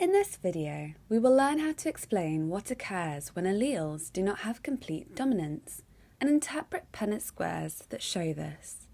In this video, we will learn how to explain what occurs when alleles do not have complete dominance and interpret Punnett squares that show this.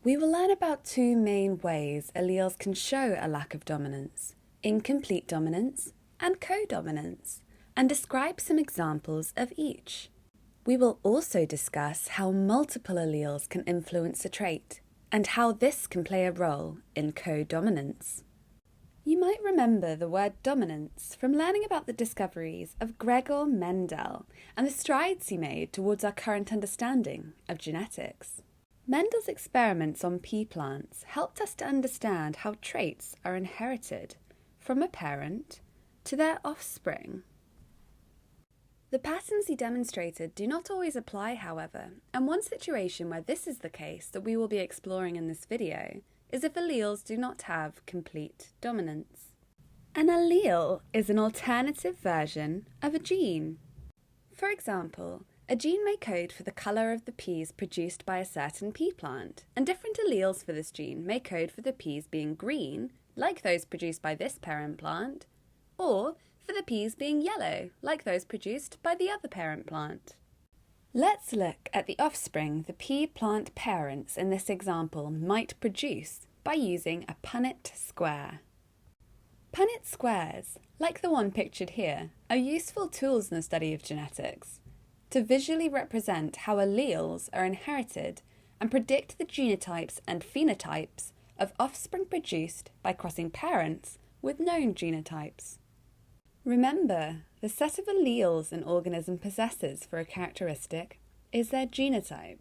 We will learn about two main ways alleles can show a lack of dominance: incomplete dominance and codominance, and describe some examples of each. We will also discuss how multiple alleles can influence a trait and how this can play a role in codominance. You might remember the word dominance from learning about the discoveries of Gregor Mendel and the strides he made towards our current understanding of genetics. Mendel's experiments on pea plants helped us to understand how traits are inherited from a parent to their offspring. The patterns he demonstrated do not always apply, however, and one situation where this is the case that we will be exploring in this video is if alleles do not have complete dominance. An allele is an alternative version of a gene. For example, a gene may code for the colour of the peas produced by a certain pea plant, and different alleles for this gene may code for the peas being green, like those produced by this parent plant, or for the peas being yellow, like those produced by the other parent plant. Let's look at the offspring the pea plant parents in this example might produce by using a Punnett square. Punnett squares, like the one pictured here, are useful tools in the study of genetics to visually represent how alleles are inherited and predict the genotypes and phenotypes of offspring produced by crossing parents with known genotypes. Remember, the set of alleles an organism possesses for a characteristic is their genotype.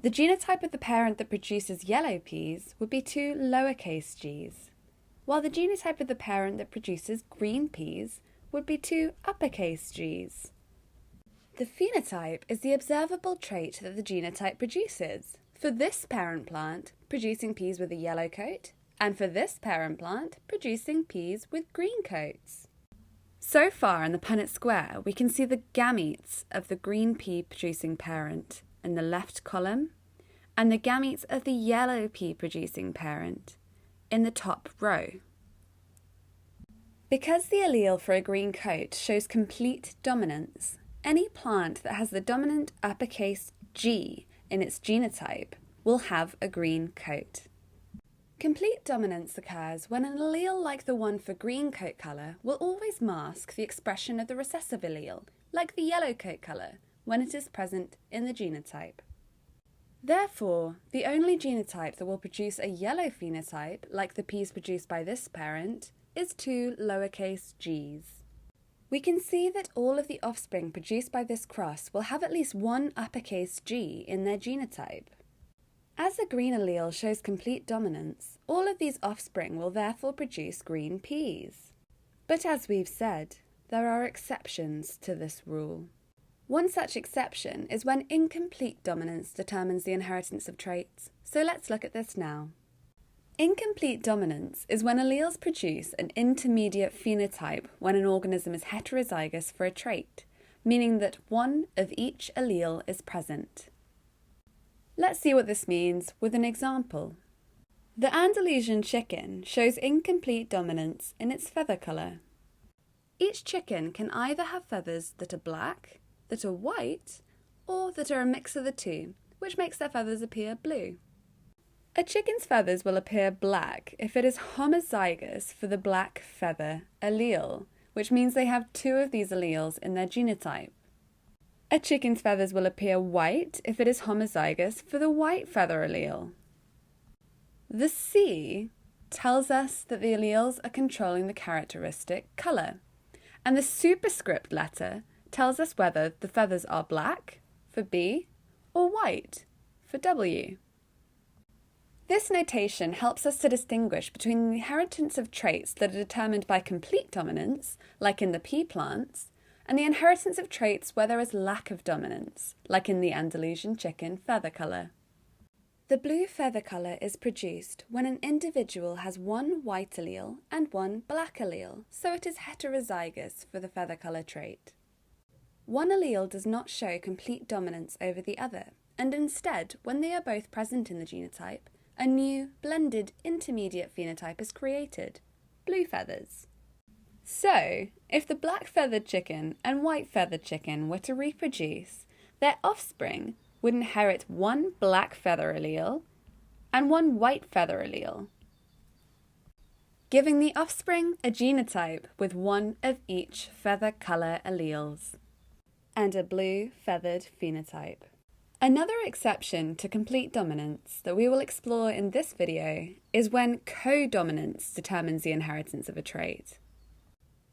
The genotype of the parent that produces yellow peas would be two lowercase g's, while the genotype of the parent that produces green peas would be two uppercase g's. The phenotype is the observable trait that the genotype produces, for this parent plant producing peas with a yellow coat, and for this parent plant producing peas with green coats. So far in the Punnett square, we can see the gametes of the green pea producing parent in the left column and the gametes of the yellow pea producing parent in the top row. Because the allele for a green coat shows complete dominance, any plant that has the dominant uppercase G in its genotype will have a green coat. Complete dominance occurs when an allele like the one for green coat colour will always mask the expression of the recessive allele, like the yellow coat colour, when it is present in the genotype. Therefore, the only genotype that will produce a yellow phenotype, like the peas produced by this parent, is two lowercase g's. We can see that all of the offspring produced by this cross will have at least one uppercase G in their genotype. As the green allele shows complete dominance, all of these offspring will therefore produce green peas. But as we've said, there are exceptions to this rule. One such exception is when incomplete dominance determines the inheritance of traits, so let's look at this now. Incomplete dominance is when alleles produce an intermediate phenotype when an organism is heterozygous for a trait, meaning that one of each allele is present. Let's see what this means with an example. The Andalusian chicken shows incomplete dominance in its feather colour. Each chicken can either have feathers that are black, that are white, or that are a mix of the two, which makes their feathers appear blue. A chicken's feathers will appear black if it is homozygous for the black feather allele, which means they have two of these alleles in their genotype. A chicken's feathers will appear white if it is homozygous for the white feather allele. The C tells us that the alleles are controlling the characteristic colour, and the superscript letter tells us whether the feathers are black for B or white for W. This notation helps us to distinguish between the inheritance of traits that are determined by complete dominance, like in the pea plants, and the inheritance of traits where there is lack of dominance, like in the Andalusian chicken feather colour. The blue feather colour is produced when an individual has one white allele and one black allele, so it is heterozygous for the feather colour trait. One allele does not show complete dominance over the other, and instead, when they are both present in the genotype, a new, blended, intermediate phenotype is created, blue feathers. So, if the black-feathered chicken and white-feathered chicken were to reproduce, their offspring would inherit one black feather allele and one white feather allele, giving the offspring a genotype with one of each feather colour alleles and a blue feathered phenotype. Another exception to complete dominance that we will explore in this video is when codominance determines the inheritance of a trait.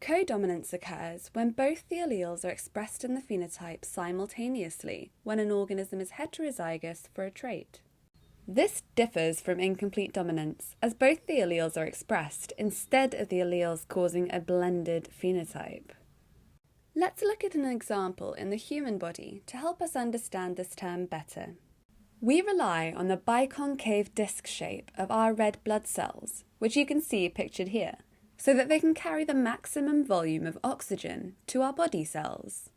Codominance occurs when both the alleles are expressed in the phenotype simultaneously when an organism is heterozygous for a trait. This differs from incomplete dominance, as both the alleles are expressed instead of the alleles causing a blended phenotype. Let's look at an example in the human body to help us understand this term better. We rely on the biconcave disc shape of our red blood cells, which you can see pictured here, so that they can carry the maximum volume of oxygen to our body cells.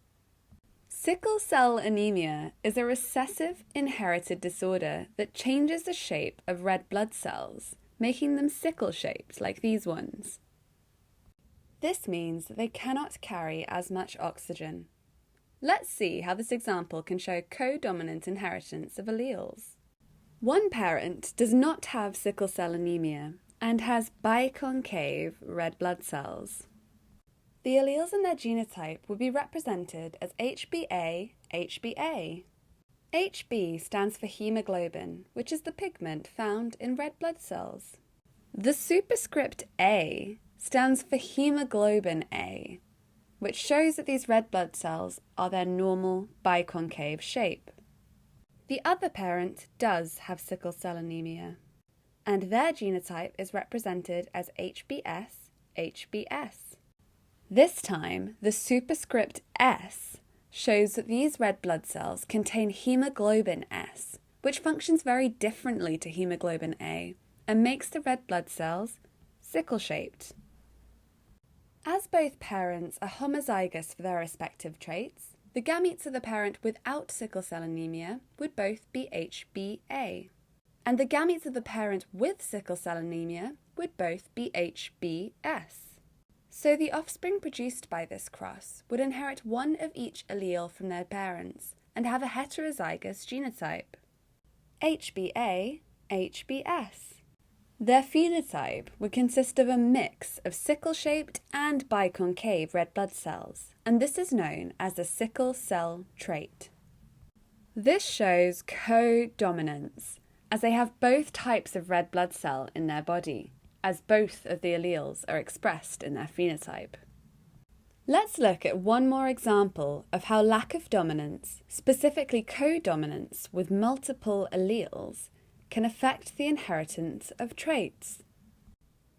Sickle cell anemia is a recessive inherited disorder that changes the shape of red blood cells, making them sickle-shaped like these ones. This means that they cannot carry as much oxygen. Let's see how this example can show codominant inheritance of alleles. One parent does not have sickle cell anemia and has biconcave red blood cells. The alleles in their genotype would be represented as HbA, HbA. Hb stands for hemoglobin, which is the pigment found in red blood cells. The superscript A stands for hemoglobin A, which shows that these red blood cells are their normal biconcave shape. The other parent does have sickle cell anemia, and their genotype is represented as HbS, HbS. This time, the superscript S shows that these red blood cells contain hemoglobin S, which functions very differently to hemoglobin A and makes the red blood cells sickle-shaped. As both parents are homozygous for their respective traits, the gametes of the parent without sickle cell anemia would both be HbA, and the gametes of the parent with sickle cell anemia would both be HbS. So the offspring produced by this cross would inherit one of each allele from their parents and have a heterozygous genotype. HbA, HbS. Their phenotype would consist of a mix of sickle-shaped and biconcave red blood cells, and this is known as the sickle cell trait. This shows codominance, as they have both types of red blood cell in their body, as both of the alleles are expressed in their phenotype. Let's look at one more example of how lack of dominance, specifically codominance with multiple alleles, can affect the inheritance of traits.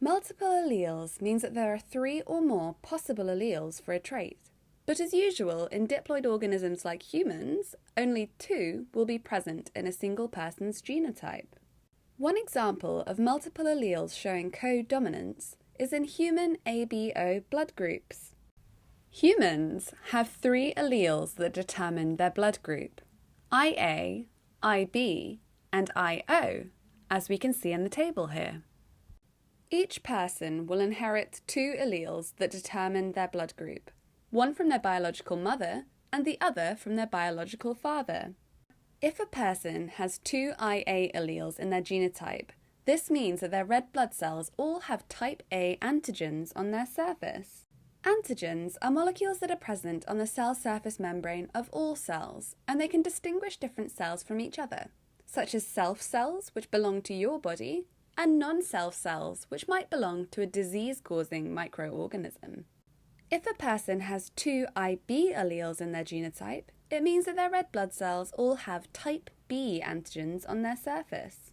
Multiple alleles means that there are 3 or more possible alleles for a trait, but as usual in diploid organisms like humans, only 2 will be present in a single person's genotype. One example of multiple alleles showing codominance is in human ABO blood groups. Humans have 3 alleles that determine their blood group: IA, IB, and IO, as we can see in the table here. Each person will inherit 2 alleles that determine their blood group, one from their biological mother and the other from their biological father. If a person has 2 IA alleles in their genotype, this means that their red blood cells all have type A antigens on their surface. Antigens are molecules that are present on the cell surface membrane of all cells, and they can distinguish different cells from each other, such as self cells, which belong to your body, and non-self cells, which might belong to a disease-causing microorganism. If a person has 2 IB alleles in their genotype, it means that their red blood cells all have type B antigens on their surface.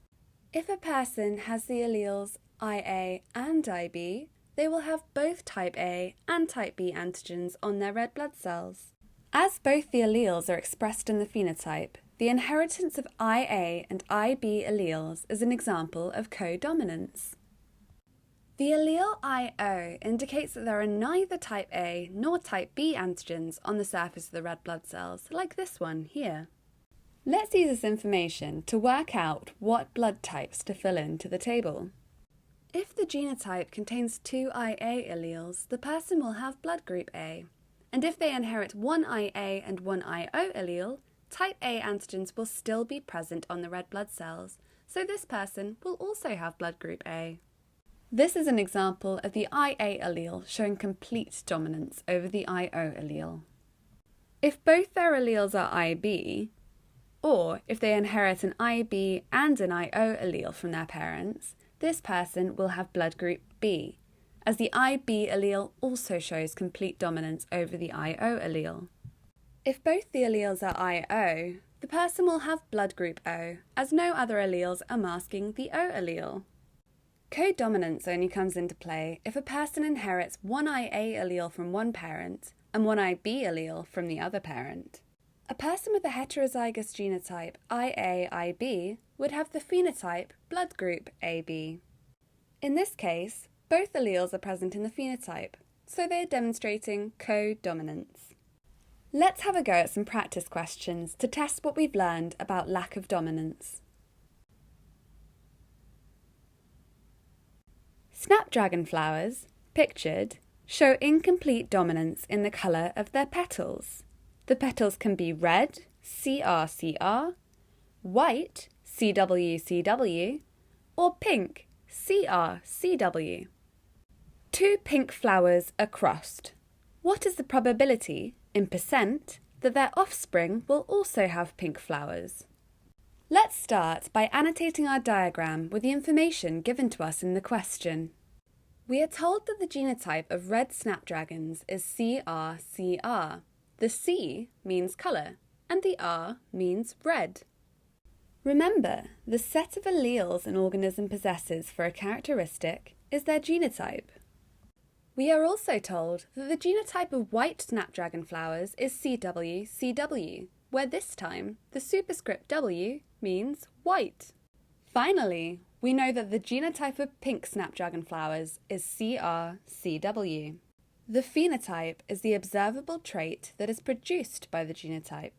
If a person has the alleles IA and IB, they will have both type A and type B antigens on their red blood cells. As both the alleles are expressed in the phenotype, the inheritance of IA and IB alleles is an example of codominance. The allele IO indicates that there are neither type A nor type B antigens on the surface of the red blood cells, like this one here. Let's use this information to work out what blood types to fill into the table. If the genotype contains two IA alleles, the person will have blood group A. And if they inherit one IA and one IO allele, type A antigens will still be present on the red blood cells, so this person will also have blood group A. This is an example of the IA allele showing complete dominance over the IO allele. If both their alleles are IB, or if they inherit an IB and an IO allele from their parents, this person will have blood group B, as the IB allele also shows complete dominance over the IO allele. If both the alleles are IO, the person will have blood group O, as no other alleles are masking the O allele. Codominance only comes into play if a person inherits one IA allele from one parent and one IB allele from the other parent. A person with a heterozygous genotype IA-IB would have the phenotype blood group AB. In this case, both alleles are present in the phenotype, so they are demonstrating codominance. Let's have a go at some practice questions to test what we've learned about lack of dominance. Snapdragon flowers, pictured, show incomplete dominance in the colour of their petals. The petals can be red, CR, white, CW, or pink, CR. Two pink flowers are crossed. What is the probability, in percent, that their offspring will also have pink flowers? Let's start by annotating our diagram with the information given to us in the question. We are told that the genotype of red snapdragons is CR. The C means colour, and the R means red. Remember, the set of alleles an organism possesses for a characteristic is their genotype. We are also told that the genotype of white snapdragon flowers is CW, where this time the superscript W means white. Finally, we know that the genotype of pink snapdragon flowers is CRCW. The phenotype is the observable trait that is produced by the genotype.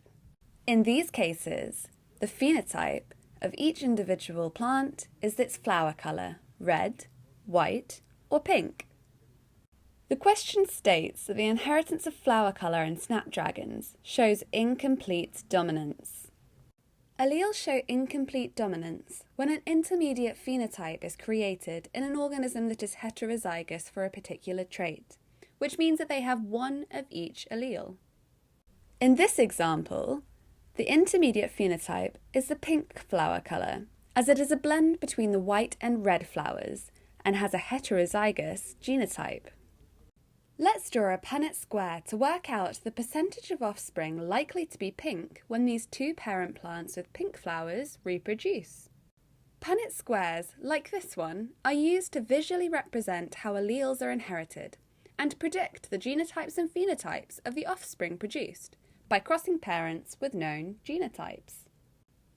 In these cases, the phenotype of each individual plant is its flower colour, red, white, or pink. The question states that the inheritance of flower colour in snapdragons shows incomplete dominance. Alleles show incomplete dominance when an intermediate phenotype is created in an organism that is heterozygous for a particular trait, which means that they have one of each allele. In this example, the intermediate phenotype is the pink flower colour, as it is a blend between the white and red flowers and has a heterozygous genotype. Let's draw a Punnett square to work out the percentage of offspring likely to be pink when these two parent plants with pink flowers reproduce. Punnett squares, like this one, are used to visually represent how alleles are inherited and predict the genotypes and phenotypes of the offspring produced by crossing parents with known genotypes.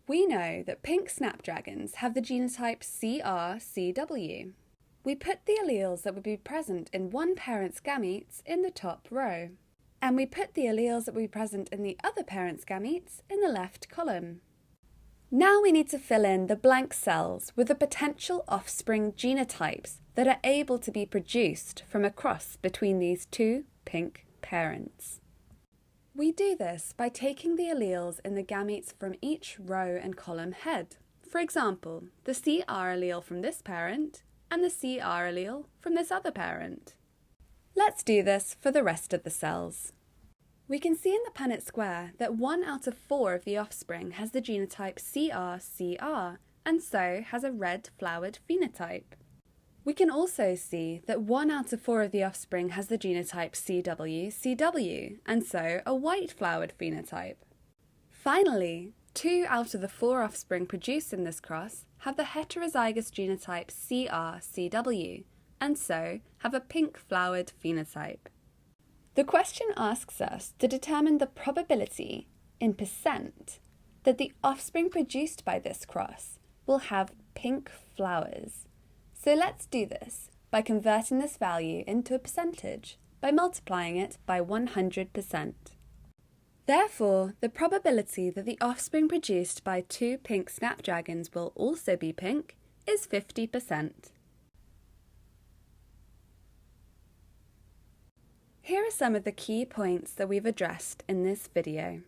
We know that pink snapdragons have the genotype CRCW. We put the alleles that would be present in one parent's gametes in the top row, and we put the alleles that would be present in the other parent's gametes in the left column. Now we need to fill in the blank cells with the potential offspring genotypes that are able to be produced from a cross between these two pink parents. We do this by taking the alleles in the gametes from each row and column head. For example, the CR allele from this parent and the CR allele from this other parent. Let's do this for the rest of the cells. We can see in the Punnett square that 1 out of 4 of the offspring has the genotype CR, and so has a red flowered phenotype. We can also see that 1 out of 4 of the offspring has the genotype CW, and so a white flowered phenotype. Finally, 2 out of the 4 offspring produced in this cross have the heterozygous genotype CRCW, and so have a pink flowered phenotype. The question asks us to determine the probability, in percent, that the offspring produced by this cross will have pink flowers. So let's do this by converting this value into a percentage by multiplying it by 100%. Therefore, the probability that the offspring produced by 2 pink snapdragons will also be pink is 50%. Here are some of the key points that we've addressed in this video.